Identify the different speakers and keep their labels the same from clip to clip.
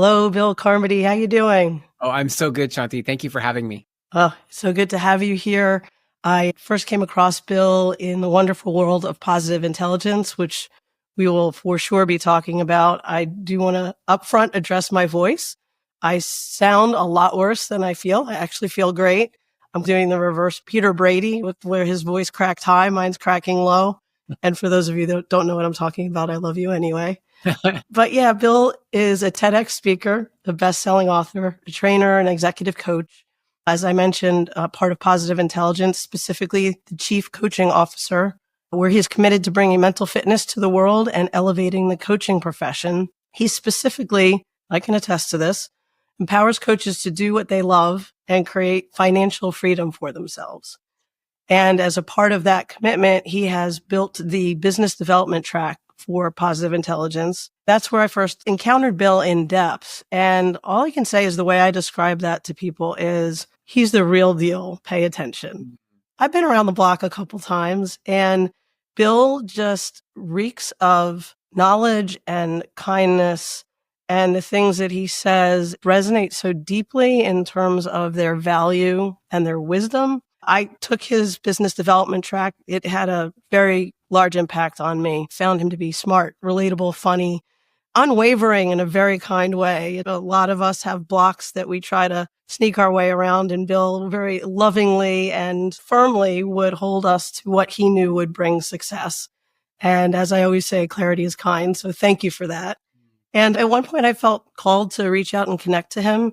Speaker 1: Hello, Bill Carmody. How you doing?
Speaker 2: Oh, I'm so good, Shanti. Thank you for having me.
Speaker 1: Oh, so good to have you here. I first came across Bill in the wonderful world of positive intelligence, which we will for sure be talking about. I do want to upfront address my voice. I sound a lot worse than I feel. I actually feel great. I'm doing the reverse Peter Brady with where his voice cracked high, mine's cracking low. And for those of you that don't know what I'm talking about, I love you anyway. But yeah, Bill is a TEDx speaker, a best-selling author, a trainer, and executive coach. As I mentioned, part of Positive Intelligence, specifically the chief coaching officer, where he is committed to bringing mental fitness to the world and elevating the coaching profession. He specifically, I can attest to this, empowers coaches to do what they love and create financial freedom for themselves. And as a part of that commitment, he has built the business development track for Positive Intelligence. That's where I first encountered Bill in depth. And all I can say is the way I describe that to people is he's the real deal. Pay attention. I've been around the block a couple times, and Bill just reeks of knowledge and kindness, and the things that he says resonate so deeply in terms of their value and their wisdom. I took his business development track. It had a very large impact on me. Found him to be smart, relatable, funny, unwavering in a very kind way. A lot of us have blocks that we try to sneak our way around, and Bill very lovingly and firmly would hold us to what he knew would bring success. And as I always say, clarity is kind. So thank you for that. And at one point I felt called to reach out and connect to him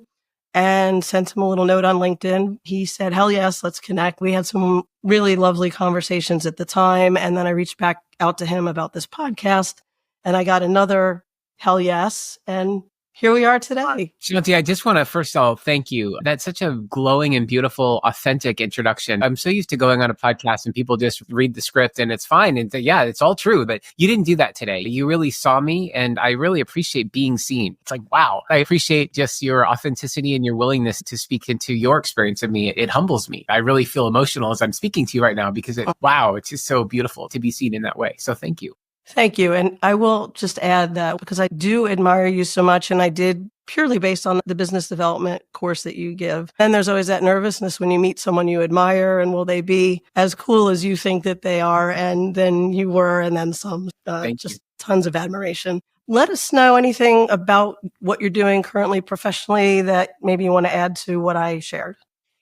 Speaker 1: and sent him a little note on LinkedIn. He said, hell yes, let's connect. We had some really lovely conversations at the time. And then I reached back out to him about this podcast, and I got another hell yes. And here we are today.
Speaker 2: Shanti, I just want to first of all, thank you. That's such a glowing and beautiful, authentic introduction. I'm so used to going on a podcast and people just read the script and it's fine. And yeah, it's all true, but you didn't do that today. You really saw me, and I really appreciate being seen. It's like, wow. I appreciate just your authenticity and your willingness to speak into your experience of me. It humbles me. I really feel emotional as I'm speaking to you right now because wow, it's just so beautiful to be seen in that way. So thank you.
Speaker 1: Thank you. And I will just add that because I do admire you so much, and I did purely based on the business development course that you give. And there's always that nervousness when you meet someone you admire, and will they be as cool as you think that they are? And then you were, and then some, just tons of admiration. Let us know anything about what you're doing currently professionally that maybe you want to add to what I shared.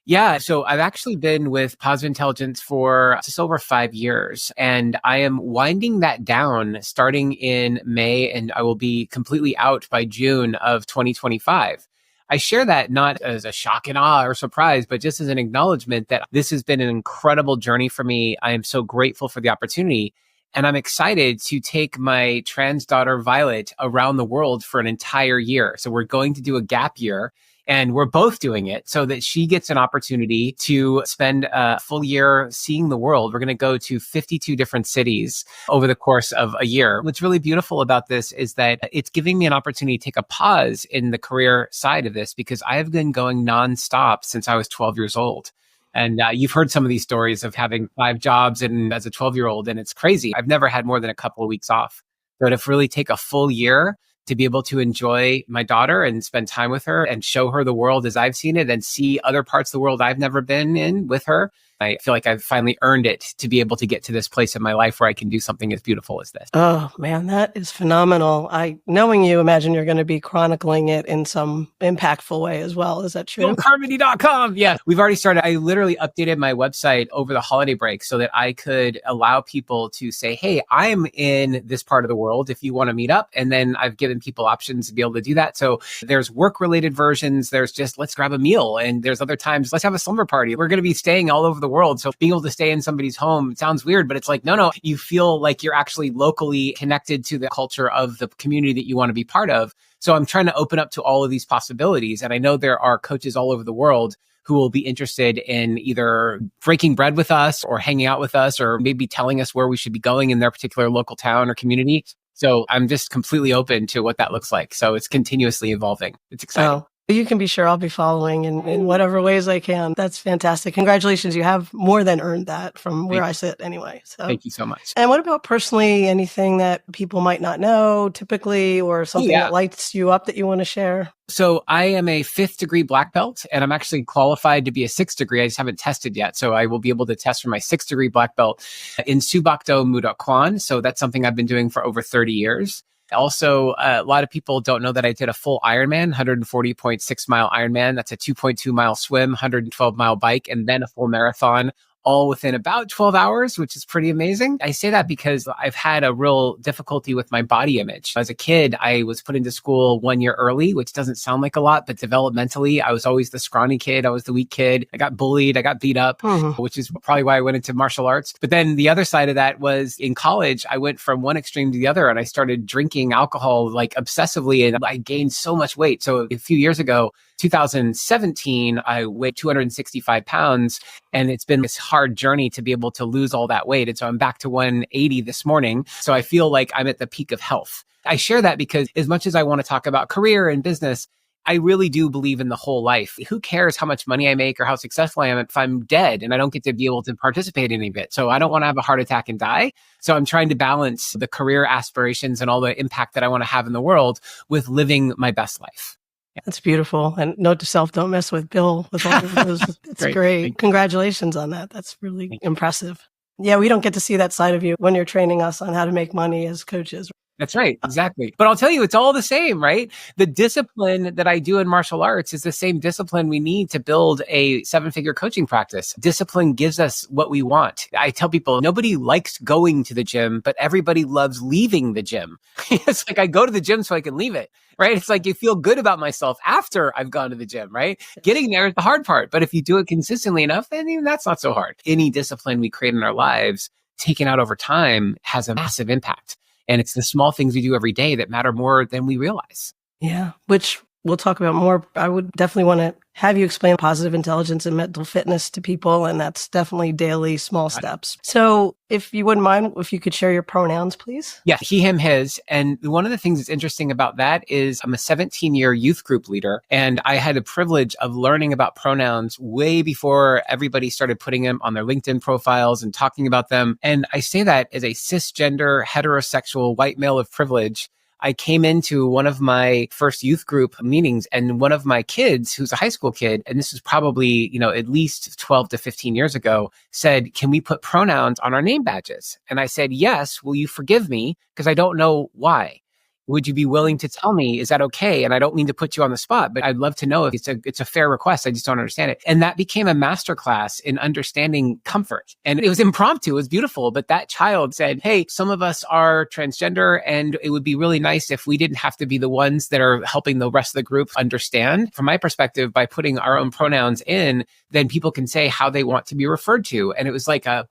Speaker 2: Yeah, so I've actually been with Positive Intelligence for just over 5 years, and I am winding that down starting in May, and I will be completely out by June of 2025. I share that not as a shock and awe or surprise, but just as an acknowledgement that this has been an incredible journey for me. I am so grateful for the opportunity, and I'm excited to take my trans daughter, Violet, around the world for an entire year. So we're going to do a gap year. And we're both doing it so that she gets an opportunity to spend a full year seeing the world. We're going to go to 52 different cities over the course of a year. What's really beautiful about this is that it's giving me an opportunity to take a pause in the career side of this, because I have been going nonstop since I was 12 years old. And you've heard some of these stories of having 5 jobs and as a 12-year-old, and it's crazy. I've never had more than a couple of weeks off. So to really take a full year to be able to enjoy my daughter and spend time with her and show her the world as I've seen it and see other parts of the world I've never been in with her. I feel like I've finally earned it to be able to get to this place in my life where I can do something as beautiful as this.
Speaker 1: Oh man, that is phenomenal. Knowing you, imagine you're going to be chronicling it in some impactful way as well. Is that true?
Speaker 2: BillCarmody.com. Yeah, we've already started. I literally updated my website over the holiday break so that I could allow people to say, hey, I'm in this part of the world if you want to meet up. And then I've given people options to be able to do that. So there's work-related versions. There's just, let's grab a meal. And there's other times, let's have a slumber party. We're going to be staying all over the world. So being able to stay in somebody's home sounds weird, but it's like, no, you feel like you're actually locally connected to the culture of the community that you want to be part of. So I'm trying to open up to all of these possibilities. And I know there are coaches all over the world who will be interested in either breaking bread with us or hanging out with us, or maybe telling us where we should be going in their particular local town or community. So I'm just completely open to what that looks like. So it's continuously evolving. It's exciting.
Speaker 1: Oh, You can be sure I'll be following in whatever ways I can. That's fantastic. Congratulations. You have more than earned that from where I sit anyway. So
Speaker 2: thank you so much.
Speaker 1: And what about personally, anything that people might not know typically, or something that lights you up that you want to share?
Speaker 2: So I am a 5th degree black belt, and I'm actually qualified to be a 6th degree. I just haven't tested yet. So I will be able to test for my 6th degree black belt in Subakdo Muda Kwan. So that's something I've been doing for over 30 years. Also, a lot of people don't know that I did a full Ironman, 140.6 mile Ironman. That's a 2.2 mile swim, 112 mile bike, and then a full marathon, all within about 12 hours, which is pretty amazing. I say that because I've had a real difficulty with my body image. As a kid, I was put into school 1 year early, which doesn't sound like a lot, but developmentally, I was always the scrawny kid. I was the weak kid. I got bullied. I got beat up, which is probably why I went into martial arts. But then the other side of that was in college, I went from one extreme to the other, and I started drinking alcohol like obsessively, and I gained so much weight. So a few years ago, 2017, I weighed 265 pounds, and it's been this hard journey to be able to lose all that weight. And so I'm back to 180 this morning. So I feel like I'm at the peak of health. I share that because as much as I want to talk about career and business, I really do believe in the whole life. Who cares how much money I make or how successful I am if I'm dead and I don't get to be able to participate in any of it? So I don't want to have a heart attack and die. So I'm trying to balance the career aspirations and all the impact that I want to have in the world with living my best life.
Speaker 1: Yeah. That's beautiful. And note to self, don't mess with Bill with all of those. It's great. Congratulations on that. That's really impressive. Yeah, we don't get to see that side of you when you're training us on how to make money as coaches.
Speaker 2: That's right. Exactly. But I'll tell you, it's all the same, right? The discipline that I do in martial arts is the same discipline we need to build a 7-figure coaching practice. Discipline gives us what we want. I tell people, nobody likes going to the gym, but everybody loves leaving the gym. It's like I go to the gym so I can leave it, right? It's like you feel good about myself after I've gone to the gym, right? Getting there is the hard part. But if you do it consistently enough, then even that's not so hard. Any discipline we create in our lives, taken out over time, has a massive impact. And it's the small things we do every day that matter more than we realize.
Speaker 1: Yeah, which we'll talk about more. I would definitely want to have you explain positive intelligence and mental fitness to people. And that's definitely daily small steps. So if you wouldn't mind, if you could share your pronouns, please.
Speaker 2: Yeah, he, him, his. And one of the things that's interesting about that is I'm a 17-year youth group leader. And I had the privilege of learning about pronouns way before everybody started putting them on their LinkedIn profiles and talking about them. And I say that as a cisgender, heterosexual, white male of privilege. I came into one of my first youth group meetings, and one of my kids, who's a high school kid, and this was probably, at least 12 to 15 years ago, said, "Can we put pronouns on our name badges?" And I said, "Yes. Will you forgive me? Because I don't know why. Would you be willing to tell me? Is that okay? And I don't mean to put you on the spot, but I'd love to know if it's a fair request. I just don't understand it." And that became a masterclass in understanding comfort. And it was impromptu. It was beautiful. But that child said, "Hey, some of us are transgender, and it would be really nice if we didn't have to be the ones that are helping the rest of the group understand." From my perspective, by putting our own pronouns in, then people can say how they want to be referred to. And it was like a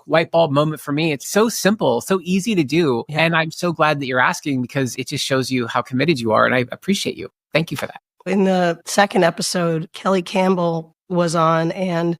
Speaker 2: light bulb moment for me. It's so simple, so easy to do. Yeah. And I'm so glad that you're asking, because it just shows you how committed you are. And I appreciate you. Thank you for that.
Speaker 1: In the second episode, Kelly Campbell was on, and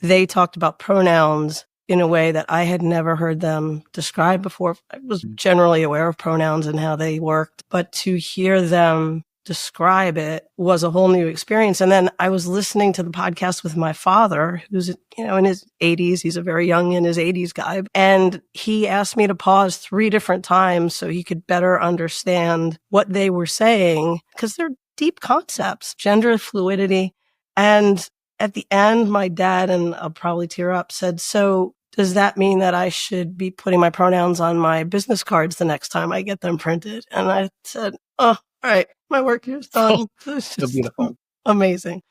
Speaker 1: they talked about pronouns in a way that I had never heard them describe before. I was generally aware of pronouns and how they worked, but to hear them describe it was a whole new experience. And then I was listening to the podcast with my father, who's, in his 80s. He's a very young in his 80s guy. And he asked me to pause 3 different times so he could better understand what they were saying, because they're deep concepts, gender fluidity. And at the end, my dad, and I'll probably tear up, said, "So does that mean that I should be putting my pronouns on my business cards the next time I get them printed?" And I said, "Oh, all right, my work here is done." It's
Speaker 2: so beautiful.
Speaker 1: Amazing.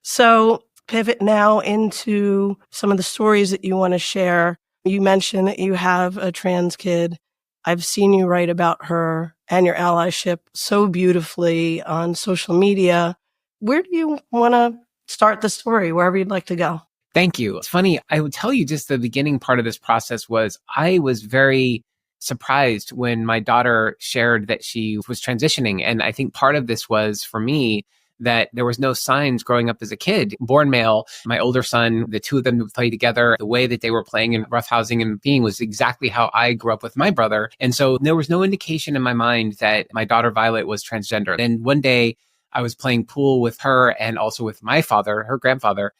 Speaker 1: So pivot now into some of the stories that you want to share. You mentioned that you have a trans kid. I've seen you write about her and your allyship so beautifully on social media. Where do you want to start the story? Wherever you'd like to go.
Speaker 2: Thank you. It's funny. I would tell you just the beginning part of this process was I was very surprised when my daughter shared that she was transitioning. And I think part of this was, for me, that there was no signs growing up as a kid. Born male, my older son, the two of them would play together. The way that they were playing in roughhousing and being was exactly how I grew up with my brother. And so there was no indication in my mind that my daughter Violet was transgender. And one day I was playing pool with her and also with my father, her grandfather.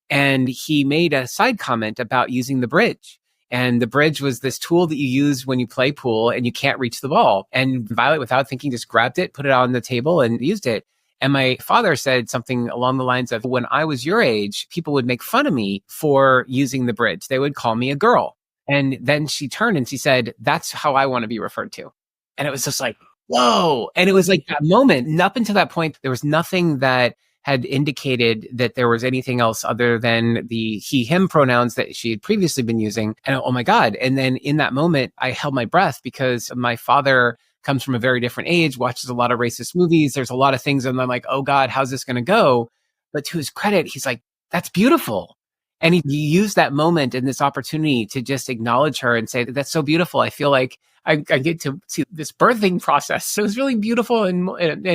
Speaker 2: And he made a side comment about using the bridge. And the bridge was this tool that you use when you play pool and you can't reach the ball. And Violet, without thinking, just grabbed it, put it on the table and used it. And my father said something along the lines of, when I was your age, people would make fun of me for using the bridge. They would call me a girl. And then she turned and she said, that's how I want to be referred to. And it was just like, whoa. And it was like that moment. And up until that point, there was nothing that had indicated that there was anything else other than the he, him pronouns that she had previously been using. And oh my God. And then in that moment, I held my breath because my father comes from a very different age, watches a lot of racist movies. There's a lot of things. And I'm like, oh God, how's this going to go? But to his credit, he's like, that's beautiful. And he used that moment and this opportunity to just acknowledge her and say, that's so beautiful. I feel like I get to see this birthing process. So it was really beautiful. And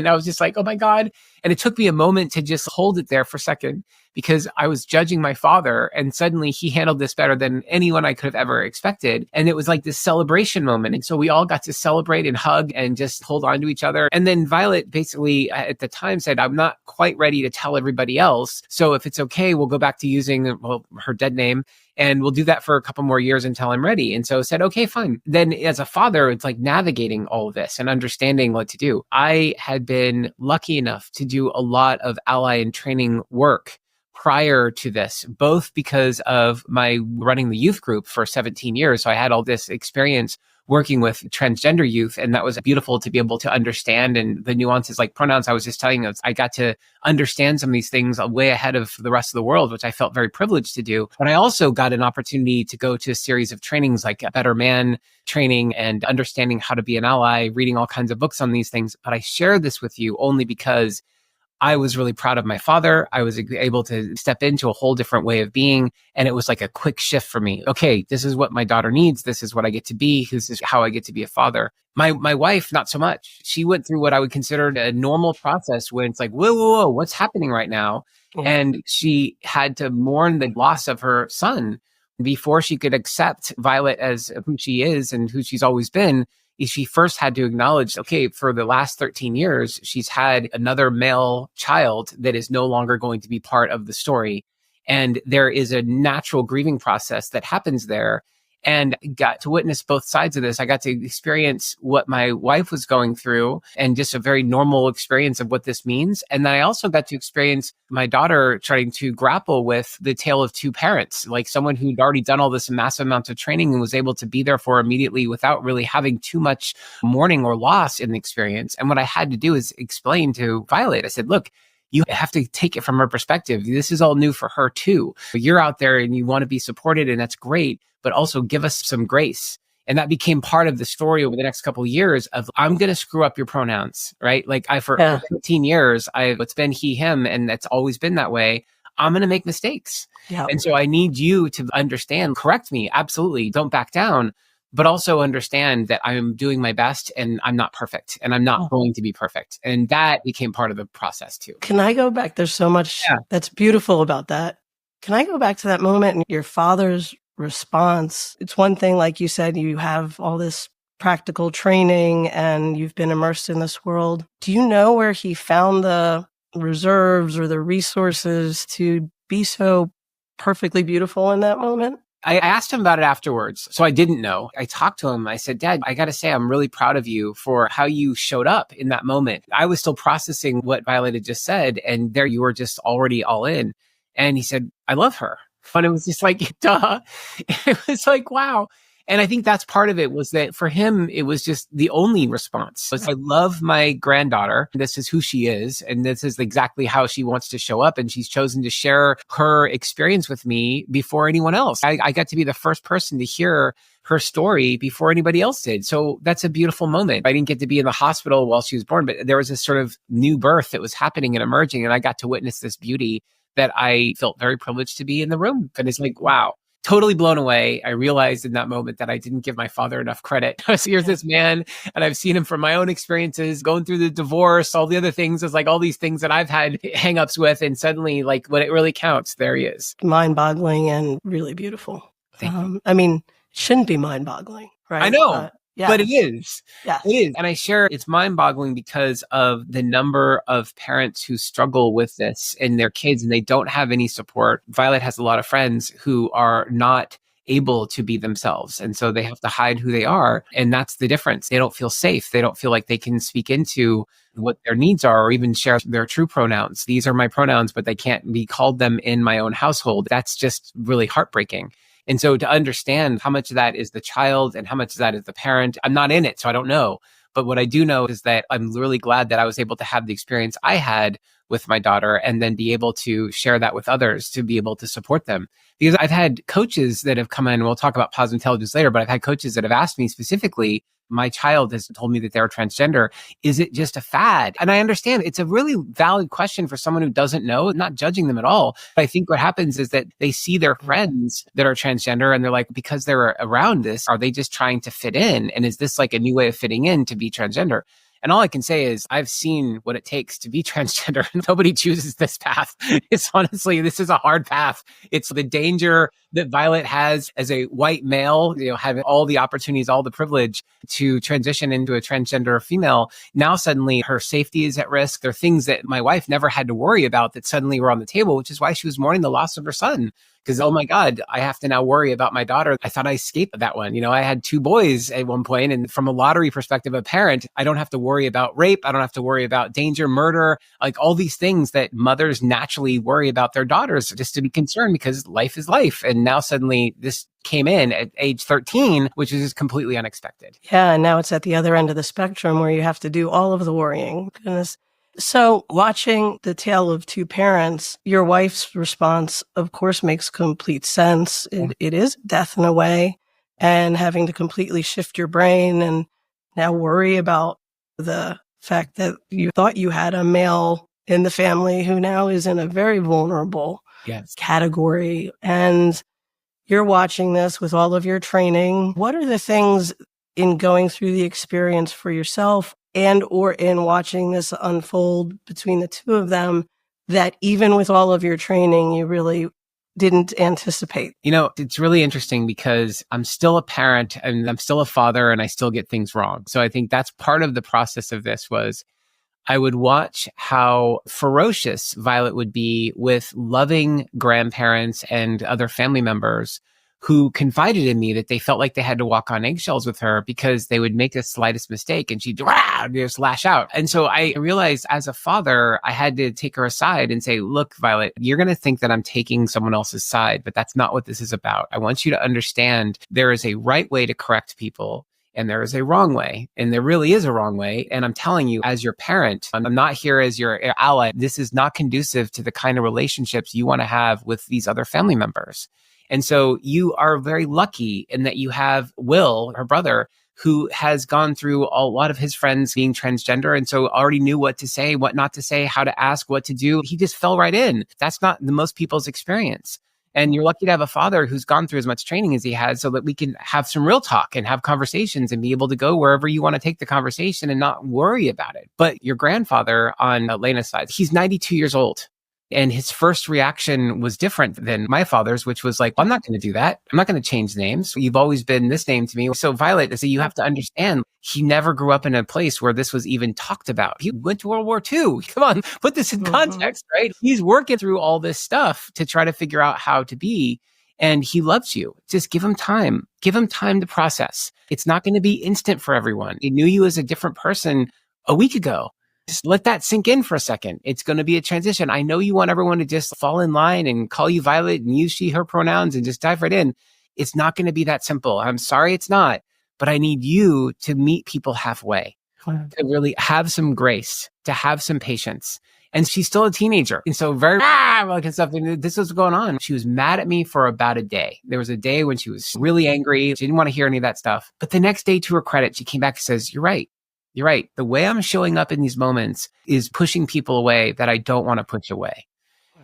Speaker 2: I was just like, oh my God. And it took me a moment to just hold it there for a second because I was judging my father and suddenly he handled this better than anyone I could have ever expected. And it was like this celebration moment. And so we all got to celebrate and hug and just hold on to each other. And then Violet basically at the time said, I'm not quite ready to tell everybody else. So if it's okay, we'll go back to using her dead name. And we'll do that for a couple more years until I'm ready. And so I said, okay, fine. Then as a father, it's like navigating all of this and understanding what to do. I had been lucky enough to do a lot of ally and training work prior to this, both because of my running the youth group for 17 years. So I had all this experience working with transgender youth. And that was beautiful to be able to understand and the nuances like pronouns. I was just telling you, I got to understand some of these things way ahead of the rest of the world, which I felt very privileged to do. But I also got an opportunity to go to a series of trainings like a Better Man training and understanding how to be an ally, reading all kinds of books on these things. But I share this with you only because I was really proud of my father. I was able to step into a whole different way of being. And it was like a quick shift for me. Okay, this is what my daughter needs. This is what I get to be. This is how I get to be a father. My wife, not so much. She went through what I would consider a normal process when it's like, whoa, what's happening right now? Mm-hmm. And she had to mourn the loss of her son before she could accept Violet as who she is and who she's always been. She first had to acknowledge, okay, for the last 13 years, she's had another male child that is no longer going to be part of the story. And there is a natural grieving process that happens there. And got to witness both sides of this. I got to experience what my wife was going through and just a very normal experience of what this means. And then I also got to experience my daughter trying to grapple with the tale of two parents, like someone who'd already done all this massive amounts of training and was able to be there for her immediately without really having too much mourning or loss in the experience. And what I had to do is explain to Violet, I said, look, you have to take it from her perspective. This is all new for her too. You're out there and you want to be supported and that's great, but also give us some grace. And that became part of the story over the next couple of years of, I'm going to screw up your pronouns, right? Like for 15 years, it's been he, him, and that's always been that way. I'm going to make mistakes. Yep. And so I need you to understand, correct me. Absolutely. Don't back down. But also understand that I'm doing my best and I'm not perfect and I'm not going to be perfect. And that became part of the process too.
Speaker 1: Can I go back? There's so much that's beautiful about that. Can I go back to that moment and your father's response? It's one thing, like you said, you have all this practical training and you've been immersed in this world. Do you know where he found the reserves or the resources to be so perfectly beautiful in that moment?
Speaker 2: I asked him about it afterwards. So I didn't know. I talked to him. I said, Dad, I got to say, I'm really proud of you for how you showed up in that moment. I was still processing what Violet had just said. And there you were just already all in. And he said, I love her. And it was just like, duh. It was like, wow. And I think that's part of it was that for him, it was just the only response. Was, I love my granddaughter. This is who she is. And this is exactly how she wants to show up. And she's chosen to share her experience with me before anyone else. I got to be the first person to hear her story before anybody else did. So that's a beautiful moment. I didn't get to be in the hospital while she was born, but there was this sort of new birth that was happening and emerging. And I got to witness this beauty that I felt very privileged to be in the room. And it's like, wow. Totally blown away. I realized in that moment that I didn't give my father enough credit. So here's this man, and I've seen him from my own experiences, going through the divorce, all the other things. It's like all these things that I've had hangups with, and suddenly, like when it really counts, there he is.
Speaker 1: Mind-boggling and really beautiful. I mean, it shouldn't be mind-boggling, right?
Speaker 2: I know. But
Speaker 1: Yes.
Speaker 2: it is.
Speaker 1: Yes.
Speaker 2: It is. And I share it's mind boggling because of the number of parents who struggle with this in their kids and they don't have any support. Violet has a lot of friends who are not able to be themselves. And so they have to hide who they are. And that's the difference. They don't feel safe. They don't feel like they can speak into what their needs are or even share their true pronouns. These are my pronouns, but they can't be called them in my own household. That's just really heartbreaking. And so to understand how much of that is the child and how much of that is the parent, I'm not in it, so I don't know. But what I do know is that I'm really glad that I was able to have the experience I had with my daughter and then be able to share that with others to be able to support them. Because I've had coaches that have come in, we'll talk about positive intelligence later, but I've had coaches that have asked me specifically, my child has told me that they're transgender. Is it just a fad? And I understand it's a really valid question for someone who doesn't know, not judging them at all. But I think what happens is that they see their friends that are transgender and they're like, because they're around this, are they just trying to fit in? And is this like a new way of fitting in to be transgender? And all I can say is I've seen what it takes to be transgender. Nobody chooses this path. It's honestly, this is a hard path. It's the danger that Violet has as a white male, having all the opportunities, all the privilege to transition into a transgender female. Now suddenly her safety is at risk. There are things that my wife never had to worry about that suddenly were on the table, which is why she was mourning the loss of her son. Because, oh my God, I have to now worry about my daughter. I thought I escaped that one. I had 2 boys at one point, and from a lottery perspective, a parent, I don't have to worry about rape. I don't have to worry about danger, murder, like all these things that mothers naturally worry about their daughters, just to be concerned because life is life. And now suddenly this came in at age 13, which is just completely unexpected.
Speaker 1: Yeah, and now it's at the other end of the spectrum where you have to do all of the worrying. Goodness. So watching the tale of 2 parents, your wife's response, of course, makes complete sense. It is death in a way, and having to completely shift your brain and now worry about the fact that you thought you had a male in the family who now is in a very vulnerable category. And you're watching this with all of your training. What are the things in going through the experience for yourself and or in watching this unfold between the 2 of them that even with all of your training, you really didn't anticipate?
Speaker 2: It's really interesting because I'm still a parent and I'm still a father and I still get things wrong. So I think that's part of the process of this was I would watch how ferocious Violet would be with loving grandparents and other family members who confided in me that they felt like they had to walk on eggshells with her because they would make the slightest mistake and she'd just lash out. And so I realized as a father, I had to take her aside and say, look, Violet, you're going to think that I'm taking someone else's side, but that's not what this is about. I want you to understand there is a right way to correct people. And there is a wrong way. And there really is a wrong way. And I'm telling you, as your parent, I'm not here as your ally. This is not conducive to the kind of relationships you want to have with these other family members. And so you are very lucky in that you have Will, her brother, who has gone through a lot of his friends being transgender. And so already knew what to say, what not to say, how to ask, what to do. He just fell right in. That's not the most people's experience. And you're lucky to have a father who's gone through as much training as he has so that we can have some real talk and have conversations and be able to go wherever you want to take the conversation and not worry about it. But your grandfather on Elena's side, he's 92 years old. And his first reaction was different than my father's, which was like, I'm not going to do that. I'm not going to change names. You've always been this name to me. So Violet, so you have to understand, he never grew up in a place where this was even talked about. He went to World War II. Come on, put this in context, right? He's working through all this stuff to try to figure out how to be. And he loves you. Just give him time. Give him time to process. It's not going to be instant for everyone. He knew you as a different person a week ago. Just let that sink in for a second. It's going to be a transition. I know you want everyone to just fall in line and call you Violet and use she, her pronouns and just dive right in. It's not going to be that simple. I'm sorry it's not, but I need you to meet people halfway, to really have some grace, to have some patience. And she's still a teenager. And so very like and stuff. And this was going on. She was mad at me for about a day. There was a day when she was really angry. She didn't want to hear any of that stuff. But the next day, to her credit, she came back and says, you're right. You're right. The way I'm showing up in these moments is pushing people away that I don't want to push away.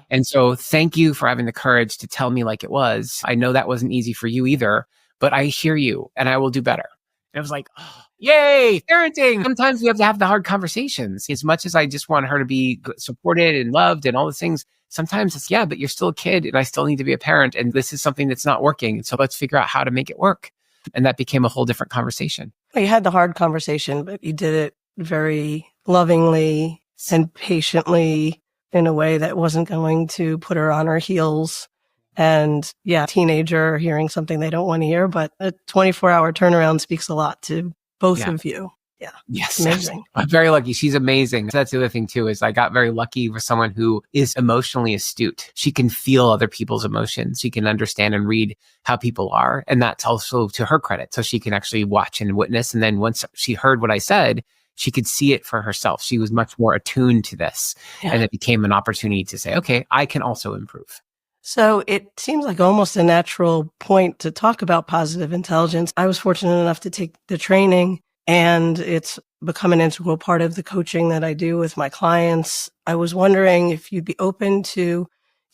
Speaker 2: And so thank you for having the courage to tell me like it was. I know that wasn't easy for you either, but I hear you and I will do better. And I was like, oh, yay, parenting. Sometimes we have to have the hard conversations. As much as I just want her to be supported and loved and all the things, sometimes it's, but you're still a kid and I still need to be a parent. And this is something that's not working. So let's figure out how to make it work. And that became a whole different conversation.
Speaker 1: Well, you had the hard conversation, but you did it very lovingly and patiently in a way that wasn't going to put her on her heels. And yeah, teenager hearing something they don't want to hear, but a 24-hour turnaround speaks a lot to both of you. Yeah.
Speaker 2: Yes.
Speaker 1: Amazing.
Speaker 2: I'm very lucky. She's amazing. That's the other thing too, is I got very lucky with someone who is emotionally astute. She can feel other people's emotions. She can understand and read how people are. And that's also to her credit. So she can actually watch and witness. And then once she heard what I said, she could see it for herself. She was much more attuned to this. Yeah. And it became an opportunity to say, okay, I can also improve.
Speaker 1: So it seems like almost a natural point to talk about positive intelligence. I was fortunate enough to take the training, and it's become an integral part of the coaching that I do with my clients. I was wondering if you'd be open to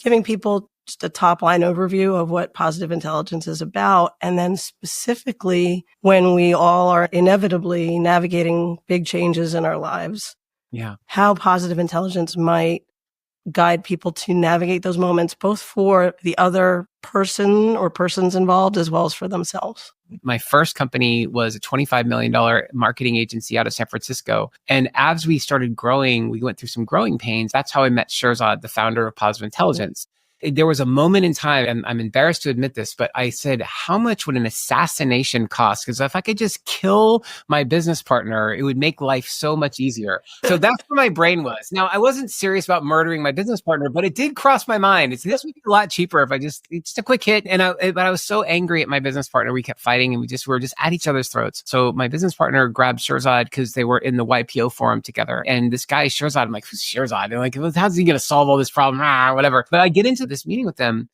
Speaker 1: giving people just a top line overview of what positive intelligence is about. And then specifically when we all are inevitably navigating big changes in our lives, how positive intelligence might guide people to navigate those moments, both for the other person or persons involved, as well as for themselves.
Speaker 2: My first company was a $25 million marketing agency out of San Francisco. And as we started growing, we went through some growing pains. That's how I met Shirzad, the founder of Positive Intelligence. There was a moment in time, and I'm embarrassed to admit this, but I said, how much would an assassination cost? Because if I could just kill my business partner, it would make life so much easier. So that's where my brain was. Now, I wasn't serious about murdering my business partner, but it did cross my mind. This would be a lot cheaper if it's just a quick hit. But I was so angry at my business partner. We kept fighting and we were just at each other's throats. So my business partner grabbed Shirzad because they were in the YPO forum together. And this guy, Shirzad, I'm like, who's Shirzad? And like, how's he going to solve all this problem? Whatever. But I get into this meeting with them.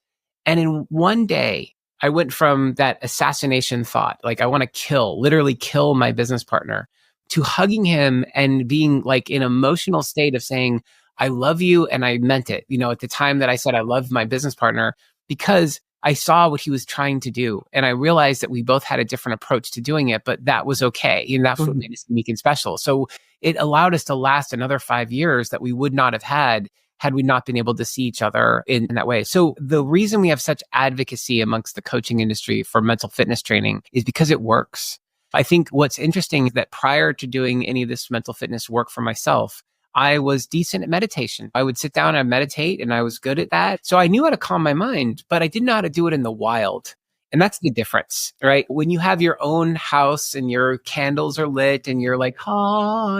Speaker 2: And in one day, I went from that assassination thought, like I want to literally kill my business partner, to hugging him and being like in an emotional state of saying, I love you. And I meant it, at the time that I said I loved my business partner, because I saw what he was trying to do. And I realized that we both had a different approach to doing it, but that was okay. And that's what made us unique and special. So it allowed us to last another 5 years that we would not have had we not been able to see each other in that way. So the reason we have such advocacy amongst the coaching industry for mental fitness training is because it works. I think what's interesting is that prior to doing any of this mental fitness work for myself, I was decent at meditation. I would sit down and meditate, and I was good at that. So I knew how to calm my mind, but I didn't know how to do it in the wild. And that's the difference, right? When you have your own house and your candles are lit and you're like,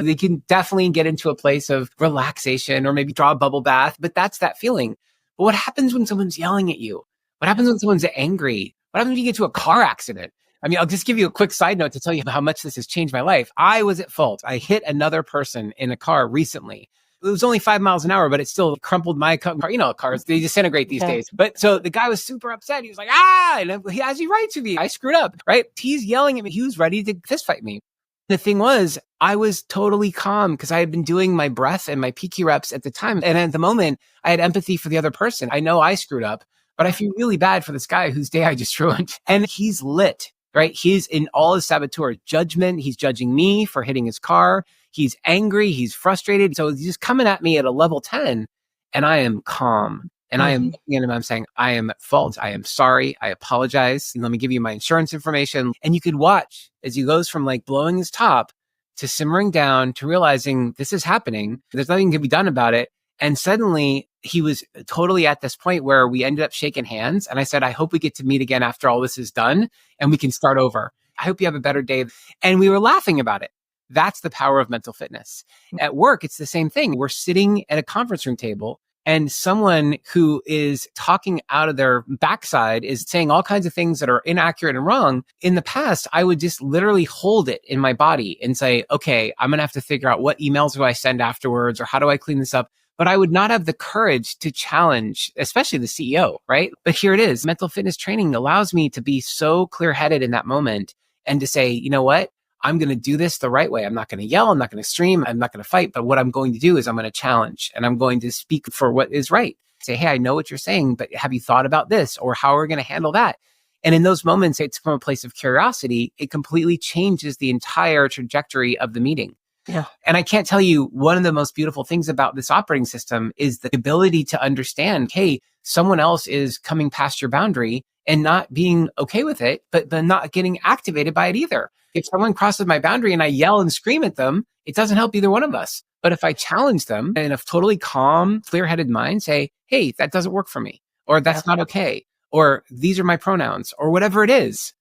Speaker 2: they can definitely get into a place of relaxation or maybe draw a bubble bath, but that's that feeling. But what happens when someone's yelling at you? What happens when someone's angry? What happens when you get into a car accident? I mean, I'll just give you a quick side note to tell you how much this has changed my life. I was at fault. I hit another person in a car recently. It was only 5 miles an hour, but it still crumpled my car. Cars, they disintegrate these days. But so the guy was super upset. He was like, and as he writes to me, I screwed up, right? He's yelling at me. He was ready to fist fight me. The thing was, I was totally calm because I had been doing my breath and my PQ reps at the time. And at the moment, I had empathy for the other person. I know I screwed up, but I feel really bad for this guy whose day I just ruined. And he's lit, right? He's in all his saboteur judgment. He's judging me for hitting his car. He's angry. He's frustrated. So he's just coming at me at a level 10, and I am calm. And I am looking at him. I'm saying, I am at fault. I am sorry. I apologize. And let me give you my insurance information. And you could watch as he goes from like blowing his top to simmering down to realizing this is happening. There's nothing can be done about it. And suddenly he was totally at this point where we ended up shaking hands. And I said, I hope we get to meet again after all this is done and we can start over. I hope you have a better day. And we were laughing about it. That's the power of mental fitness. At work, it's the same thing. We're sitting at a conference room table and someone who is talking out of their backside is saying all kinds of things that are inaccurate and wrong. In the past, I would just literally hold it in my body and say, okay, I'm going to have to figure out what emails do I send afterwards or how do I clean this up? But I would not have the courage to challenge, especially the CEO, right? But here it is. Mental fitness training allows me to be so clear-headed in that moment and to say, you know what? I'm going to do this the right way. I'm not going to yell. I'm not going to scream. I'm not going to fight. But what I'm going to do is I'm going to challenge and I'm going to speak for what is right. Say, hey, I know what you're saying, but have you thought about this? Or how are we going to handle that? And in those moments, it's from a place of curiosity. It completely changes the entire trajectory of the meeting.
Speaker 1: Yeah.
Speaker 2: And I can't tell you, one of the most beautiful things about this operating system is the ability to understand, hey, someone else is coming past your boundary and not being okay with it, but not getting activated by it either. If someone crosses my boundary and I yell and scream at them, it doesn't help either one of us. But if I challenge them in a totally calm, clear-headed mind, say, hey, that doesn't work for me, or that's not okay, or these are my pronouns, or whatever it is,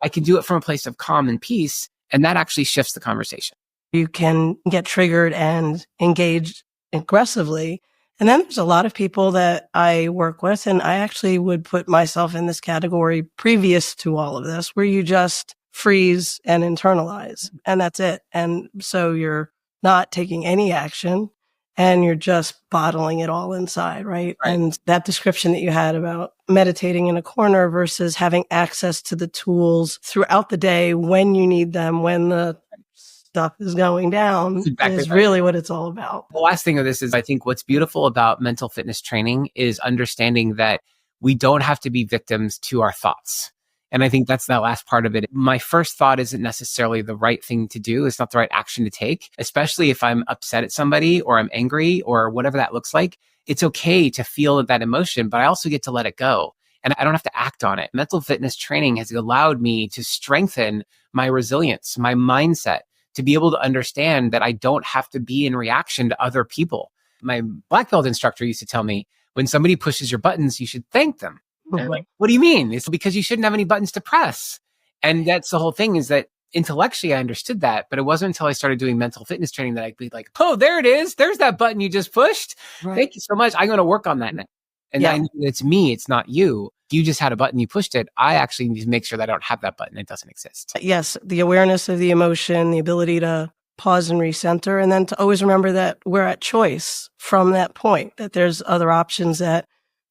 Speaker 2: I can do it from a place of calm and peace. And that actually shifts the conversation.
Speaker 1: You can get triggered and engaged aggressively. And then there's a lot of people that I work with, and I actually would put myself in this category previous to all of this, where you just freeze and internalize, and that's it. And so you're not taking any action and you're just bottling it all inside, right? And that description that you had about meditating in a corner versus having access to the tools throughout the day when you need them, when the stuff is going down, is really what it's all about.
Speaker 2: The last thing of this is, I think what's beautiful about mental fitness training is understanding that we don't have to be victims to our thoughts. And I think that's that last part of it. My first thought isn't necessarily the right thing to do. It's not the right action to take, especially if I'm upset at somebody or I'm angry or whatever that looks like. It's okay to feel that emotion, but I also get to let it go. And I don't have to act on it. Mental fitness training has allowed me to strengthen my resilience, my mindset, to be able to understand that I don't have to be in reaction to other people. My black belt instructor used to tell me, when somebody pushes your buttons, you should thank them. And I'm like, what do you mean? It's because you shouldn't have any buttons to press. And that's the whole thing, is that intellectually I understood that, but it wasn't until I started doing mental fitness training that I'd be like, oh, there it is. There's that button you just pushed. Thank you so much. I'm going to work on that now. And I know it's me, it's not you. You just had a button, you pushed it. I actually need to make sure that I don't have that button. It doesn't exist.
Speaker 1: Yes, the awareness of the emotion, the ability to pause and recenter, and then to always remember that we're at choice from that point, that there's other options that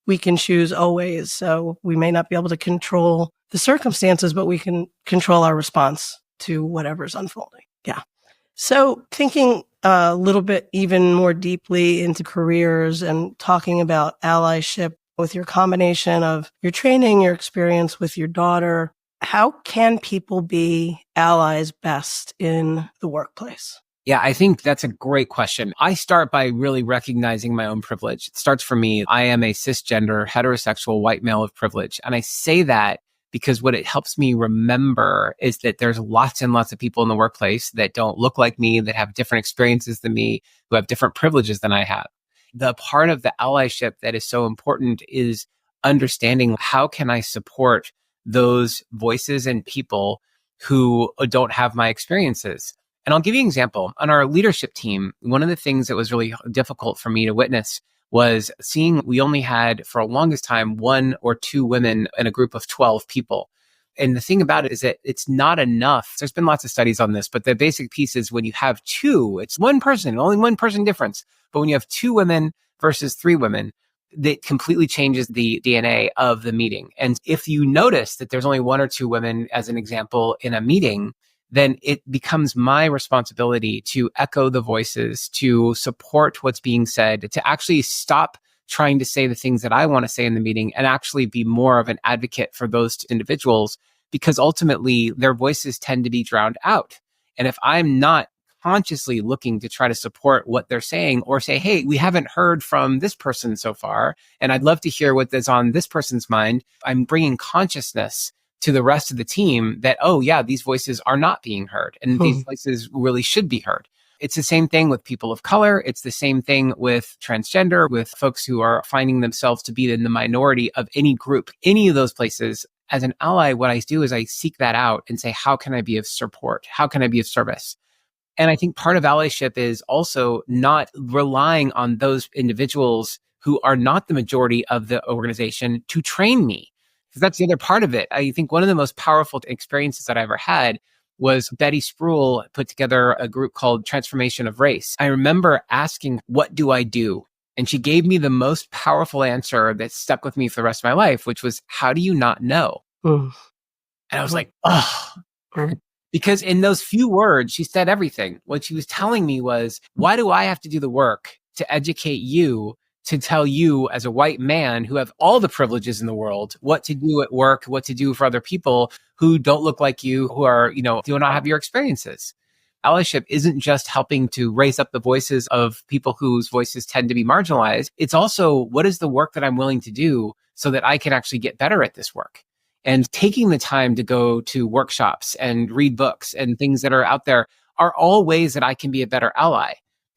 Speaker 1: we can choose always. So we may not be able to control the circumstances, but we can control our response to whatever's unfolding. Yeah. So thinking a little bit even more deeply into careers and talking about allyship with your combination of your training, your experience with your daughter, how can people be allies best in the workplace?
Speaker 2: Yeah, I think that's a great question. I start by really recognizing my own privilege. It starts for me. I am a cisgender, heterosexual, white male of privilege. And I say that because what it helps me remember is that there's lots and lots of people in the workplace that don't look like me, that have different experiences than me, who have different privileges than I have. The part of the allyship that is so important is understanding, how can I support those voices and people who don't have my experiences? And I'll give you an example. On our leadership team, one of the things that was really difficult for me to witness was seeing we only had, for the longest time, 1 or 2 women in a group of 12 people. And the thing about it is that it's not enough. There's been lots of studies on this, but the basic piece is when you have 2, it's one person, only one person difference. But when you have 2 women versus 3 women, that completely changes the DNA of the meeting. And if you notice that there's only 1 or 2 women, as an example, in a meeting, then it becomes my responsibility to echo the voices, to support what's being said, to actually stop trying to say the things that I want to say in the meeting and actually be more of an advocate for those individuals, because ultimately their voices tend to be drowned out. And if I'm not consciously looking to try to support what they're saying, or say, hey, we haven't heard from this person so far, and I'd love to hear what is on this person's mind, I'm bringing consciousness to the rest of the team that, oh yeah, these voices are not being heard, and these voices really should be heard. It's the same thing with people of color. It's the same thing with transgender, with folks who are finding themselves to be in the minority of any group, any of those places. As an ally, what I do is I seek that out and say, how can I be of support? How can I be of service? And I think part of allyship is also not relying on those individuals who are not the majority of the organization to train me. Because that's the other part of it. I think one of the most powerful experiences that I ever had was Betty Spruill put together a group called Transformation of Race. I remember asking, what do I do? And she gave me the most powerful answer that stuck with me for the rest of my life, which was, how do you not know? And I was like, oh. Because in those few words, she said everything. What she was telling me was, why do I have to do the work to educate you, to tell you as a white man who have all the privileges in the world, what to do at work, what to do for other people who don't look like you, who are, do not have your experiences? allyship isn't just helping to raise up the voices of people whose voices tend to be marginalized. It's also, what is the work that I'm willing to do so that I can actually get better at this work? And taking the time to go to workshops and read books and things that are out there are all ways that I can be a better ally.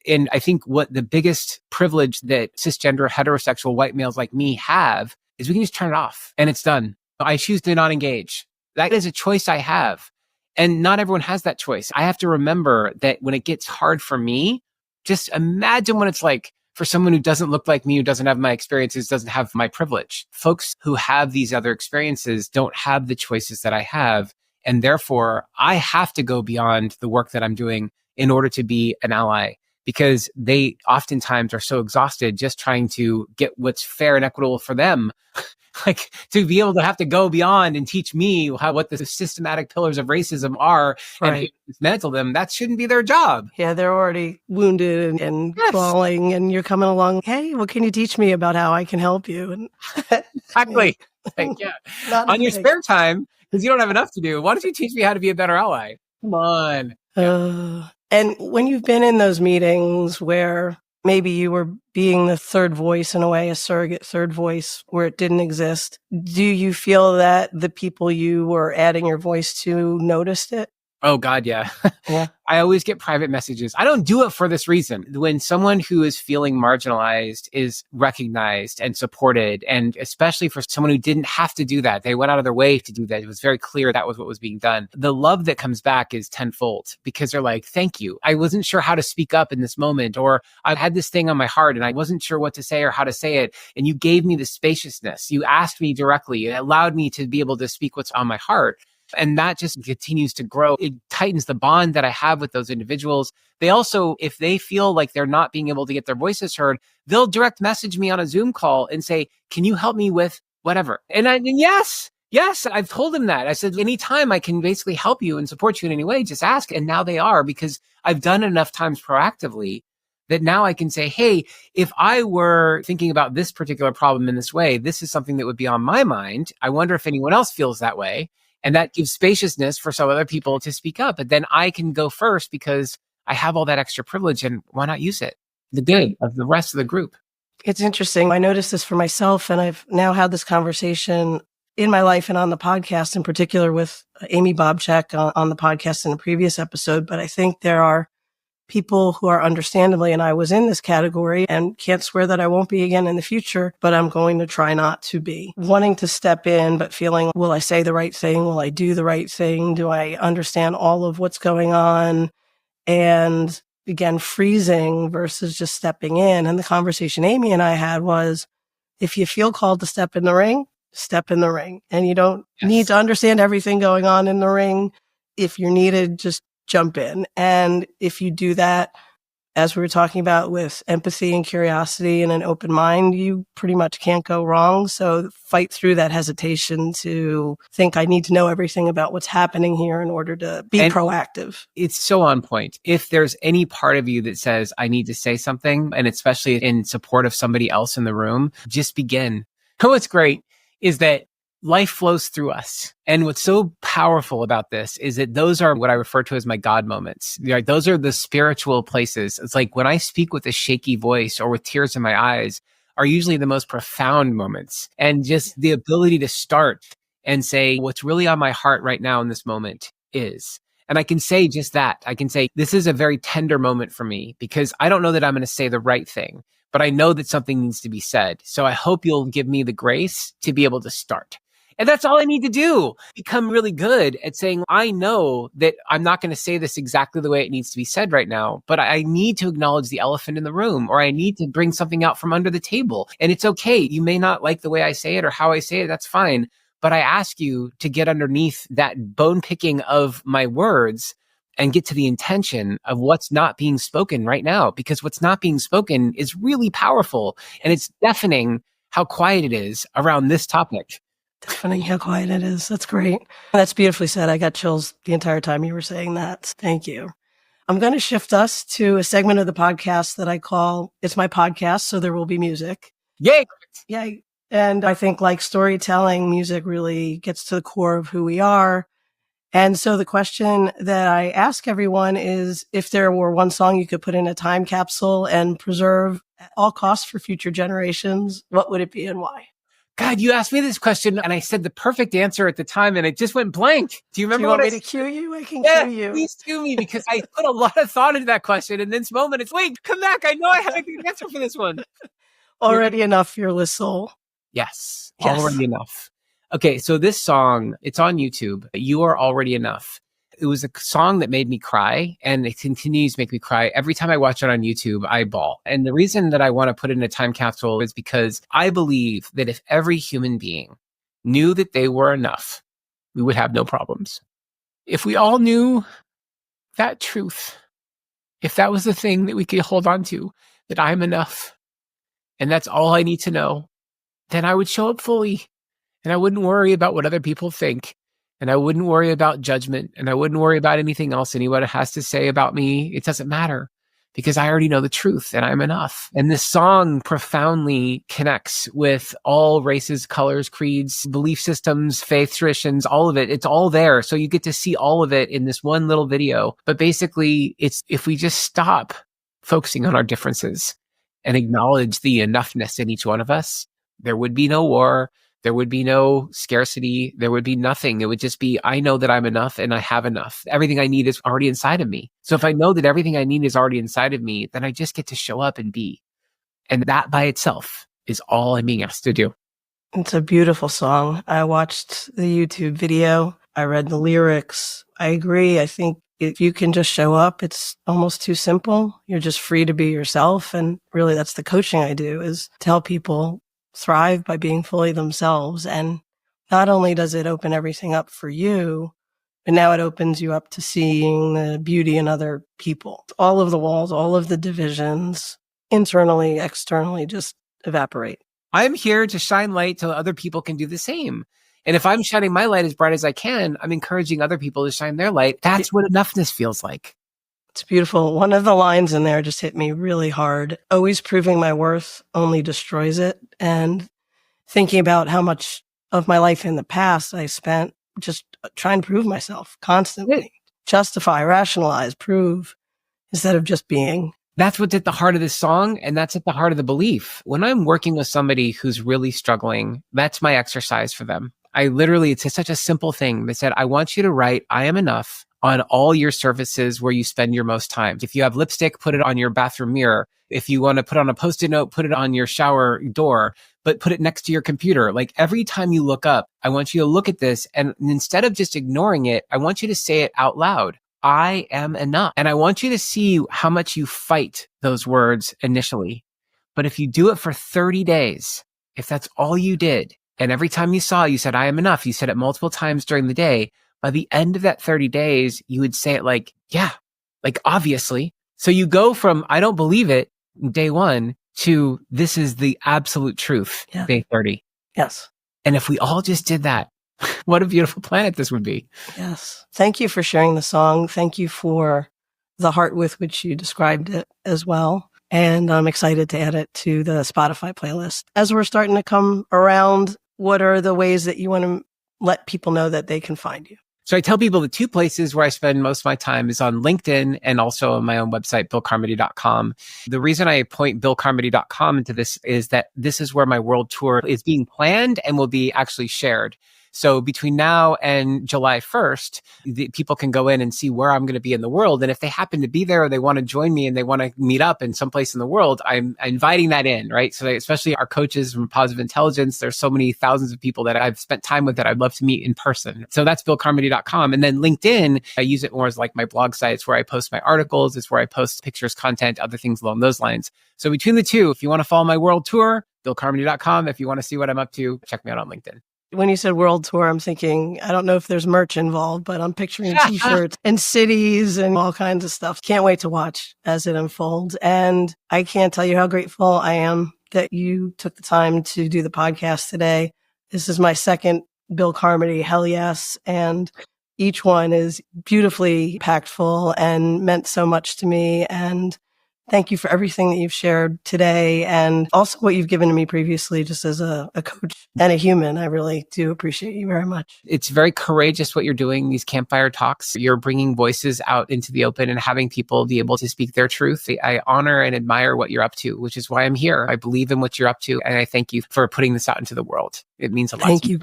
Speaker 2: And I think what the biggest privilege that cisgender, heterosexual white males like me have is we can just turn it off and it's done. I choose to not engage. That is a choice I have. And not everyone has that choice. I have to remember that when it gets hard for me, just imagine what it's like for someone who doesn't look like me, who doesn't have my experiences, doesn't have my privilege. Folks who have these other experiences don't have the choices that I have. And therefore, I have to go beyond the work that I'm doing in order to be an ally, because they oftentimes are so exhausted just trying to get what's fair and equitable for them. Like, to be able to have to go beyond and teach me what the systematic pillars of racism are and dismantle them, that shouldn't be their job.
Speaker 1: Yeah, they're already wounded and
Speaker 2: Yes.
Speaker 1: crawling, and you're coming along, hey, what can you teach me about how I can help you? And
Speaker 2: Exactly. Like, yeah. On your spare time, because you don't have enough to do, why don't you teach me how to be a better ally? Come on.
Speaker 1: And when you've been in those meetings where maybe you were being the third voice in a way, a surrogate third voice where it didn't exist, do you feel that the people you were adding your voice to noticed it?
Speaker 2: Oh, God, yeah.
Speaker 1: Yeah.
Speaker 2: I always get private messages. I don't do it for this reason. When someone who is feeling marginalized is recognized and supported, and especially for someone who didn't have to do that, they went out of their way to do that. It was very clear that was what was being done. The love that comes back is tenfold, because they're like, thank you. I wasn't sure how to speak up in this moment, or I had this thing on my heart and I wasn't sure what to say or how to say it. And you gave me the spaciousness. You asked me directly. It allowed me to be able to speak what's on my heart. And that just continues to grow. It tightens the bond that I have with those individuals. They also, if they feel like they're not being able to get their voices heard, they'll direct message me on a Zoom call and say, can you help me with whatever? And yes, I've told them that. I said, anytime I can basically help you and support you in any way, just ask. And now they are, because I've done it enough times proactively that now I can say, hey, if I were thinking about this particular problem in this way, this is something that would be on my mind. I wonder if anyone else feels that way. And that gives spaciousness for some other people to speak up. But then I can go first because I have all that extra privilege, and why not use it? The good of the rest of the group.
Speaker 1: It's interesting. I noticed this for myself, and I've now had this conversation in my life and on the podcast, in particular with Amy Bobchek on the podcast in a previous episode. But I think there are people who are understandably, and I was in this category and can't swear that I won't be again in the future, but I'm going to try not to be. Wanting to step in, but feeling, will I say the right thing? Will I do the right thing? Do I understand all of what's going on? And again, freezing versus just stepping in. And the conversation Amy and I had was, if you feel called to step in the ring, step in the ring. And you don't need to understand everything going on in the ring. If you're needed, just jump in. And if you do that, as we were talking about, with empathy and curiosity and an open mind, you pretty much can't go wrong. So fight through that hesitation to think I need to know everything about what's happening here in order to be proactive.
Speaker 2: It's so on point. If there's any part of you that says, I need to say something, and especially in support of somebody else in the room, just begin. What's great is that life flows through us. And what's so powerful about this is that those are what I refer to as my God moments. Those are the spiritual places. It's like when I speak with a shaky voice or with tears in my eyes are usually the most profound moments. And just the ability to start and say, what's really on my heart right now in this moment is. And I can say just that. I can say, this is a very tender moment for me, because I don't know that I'm going to say the right thing, but I know that something needs to be said. So I hope you'll give me the grace to be able to start. And that's all I need to do. Become really good at saying, I know that I'm not going to say this exactly the way it needs to be said right now, but I need to acknowledge the elephant in the room, or I need to bring something out from under the table. And it's okay. You may not like the way I say it or how I say it. That's fine. But I ask you to get underneath that bone picking of my words and get to the intention of what's not being spoken right now, because what's not being spoken is really powerful. And it's deafening how quiet it is around this topic.
Speaker 1: Deafening how quiet it is. That's great. That's beautifully said. I got chills the entire time you were saying that. Thank you. I'm going to shift us to a segment of the podcast that I call, it's my podcast, so there will be music.
Speaker 2: Yay!
Speaker 1: Yay. And I think, like storytelling, music really gets to the core of who we are. And so the question that I ask everyone is, if there were one song you could put in a time capsule and preserve at all costs for future generations, what would it be and why?
Speaker 2: God, you asked me this question and I said the perfect answer at the time and it just went blank. Do you remember
Speaker 1: Do you want
Speaker 2: what
Speaker 1: me
Speaker 2: I
Speaker 1: to
Speaker 2: said?
Speaker 1: cue you? I can
Speaker 2: Yeah,
Speaker 1: cue you.
Speaker 2: please cue me because I put a lot of thought into that question. And this moment, it's wait, come back. I know I have a good answer for this one.
Speaker 1: Already enough, fearless soul.
Speaker 2: Yes,
Speaker 1: Yes.
Speaker 2: already enough. Okay, so this song, it's on YouTube. You Are Already Enough. It was a song that made me cry, and it continues to make me cry. Every time I watch it on YouTube, I bawl. And the reason that I want to put it in a time capsule is because I believe that if every human being knew that they were enough, we would have no problems. If we all knew that truth, if that was the thing that we could hold on to, that I'm enough, and that's all I need to know, then I would show up fully. And I wouldn't worry about what other people think. And I wouldn't worry about judgment. And I wouldn't worry about anything else anyone has to say about me. It doesn't matter because I already know the truth and I'm enough. And this song profoundly connects with all races, colors, creeds, belief systems, faith traditions, all of it. It's all there. So you get to see all of it in this one little video. But basically, it's if we just stop focusing on our differences and acknowledge the enoughness in each one of us, there would be no war. There would be no scarcity. There would be nothing. It would just be, I know that I'm enough and I have enough. Everything I need is already inside of me. So if I know that everything I need is already inside of me, then I just get to show up and be. And that by itself is all I'm being asked to do.
Speaker 1: It's a beautiful song. I watched the YouTube video. I read the lyrics. I agree. I think if you can just show up, it's almost too simple. You're just free to be yourself. And really, that's the coaching I do, is tell people thrive by being fully themselves. And not only does it open everything up for you, but now it opens you up to seeing the beauty in other people. All of the walls, all of the divisions, internally, externally, just evaporate.
Speaker 2: I'm here to shine light so other people can do the same. And if I'm shining my light as bright as I can, I'm encouraging other people to shine their light. That's what enoughness feels like.
Speaker 1: It's beautiful. One of the lines in there just hit me really hard. Always proving my worth only destroys it. And thinking about how much of my life in the past I spent just trying to prove myself constantly, justify, rationalize, prove, instead of just being.
Speaker 2: That's what's at the heart of this song. And that's at the heart of the belief. When I'm working with somebody who's really struggling, that's my exercise for them. It's such a simple thing. They said, I want you to write, I am enough on all your surfaces where you spend your most time. If you have lipstick, put it on your bathroom mirror. If you want to put on a Post-it note, put it on your shower door, but put it next to your computer. Like every time you look up, I want you to look at this. And instead of just ignoring it, I want you to say it out loud. I am enough. And I want you to see how much you fight those words initially. But if you do it for 30 days, if that's all you did, and every time you saw it, you said, I am enough. You said it multiple times during the day. By the end of that 30 days, you would say it like, yeah, like obviously. So you go from, I don't believe it, day one, to this is the absolute truth, day 30.
Speaker 1: Yes.
Speaker 2: And if we all just did that, what a beautiful planet this would be.
Speaker 1: Yes. Thank you for sharing the song. Thank you for the heart with which you described it as well. And I'm excited to add it to the Spotify playlist. As we're starting to come around, what are the ways that you want to let people know that they can find you?
Speaker 2: So I tell people the two places where I spend most of my time is on LinkedIn and also on my own website, billcarmody.com. The reason I point billcarmody.com into this is that this is where my world tour is being planned and will be actually shared. So between now and July 1st, people can go in and see where I'm going to be in the world. And if they happen to be there or they want to join me and they want to meet up in some place in the world, I'm inviting that in, right? So especially our coaches from Positive Intelligence, there's so many thousands of people that I've spent time with that I'd love to meet in person. So that's billcarmody.com. And then LinkedIn, I use it more as like my blog site. It's where I post my articles. It's where I post pictures, content, other things along those lines. So between the two, if you want to follow my world tour, billcarmody.com. If you want to see what I'm up to, check me out on LinkedIn.
Speaker 1: When you said world tour, I'm thinking, I don't know if there's merch involved, but I'm picturing t-shirts and cities and all kinds of stuff. Can't wait to watch as it unfolds. And I can't tell you how grateful I am that you took the time to do the podcast today. This is my second Bill Carmody, hell yes. And each one is beautifully impactful and meant so much to me. And Thank you for everything that you've shared today and also what you've given to me previously just as a coach and a human. I really do appreciate you very much.
Speaker 2: It's very courageous what you're doing, these campfire talks. You're bringing voices out into the open and having people be able to speak their truth. I honor and admire what you're up to, which is why I'm here. I believe in what you're up to, and I thank you for putting this out into the world. It means a lot.
Speaker 1: Thank you.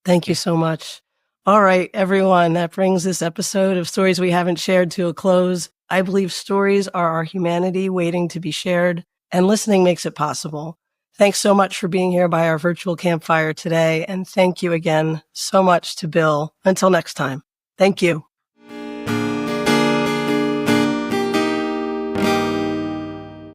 Speaker 1: Thank you so much. All right, everyone, that brings this episode of Stories We Haven't Shared to a close. I believe stories are our humanity waiting to be shared, and listening makes it possible. Thanks so much for being here by our virtual campfire today, and thank you again so much to Bill. Until next time, thank you.